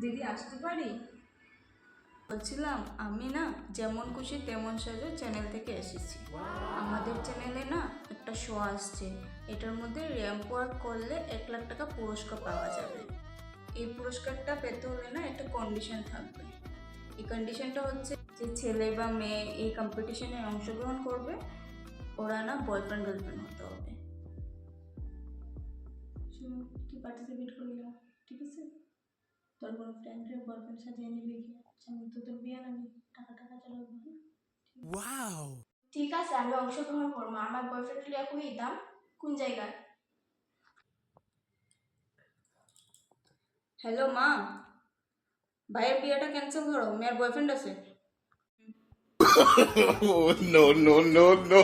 দিদি আসতে পারি? বলছিলাম আমি না যেমন খুশি তেমন সাজো চ্যানেল থেকে এসেছি। আমাদের চ্যানেলে না একটা শো আসছে, এটার মধ্যে র্যাম্প ওয়াক করলে 1 লাখ টাকা পুরস্কার পাওয়া যাবে। এই পুরস্কারটা পেতে হলে না একটা কন্ডিশন থাকবে। এই কন্ডিশনটা হচ্ছে যে ছেলে বা মেয়ে এই কম্পিটিশনে অংশগ্রহণ করবে, ওরা না বয়ফ্রেন্ড গার্লফ্রেন্ড হতে হবে। তুই পার্টিসিপেট করবি না, ঠিক আছে? তোর কোনো ফ্রেন্ডের বয়ফ্রেন্ড সাজিয়ে নিবি কি? আমি তো তোর বিয়ে না টাকা টাকা চালাবো। Wow! ঠিক আছে, আমি অংশগ্রহণ করবো। আমার বয়ফ্রেন্ড লিয়া কই দাম কোন জায়গায়? হ্যালো মা, ভাইয়ের বিয়েটা ক্যান্সেল করো, মেয়ের বয়ফ্রেন্ড আছে। Oh, no, no, no, no.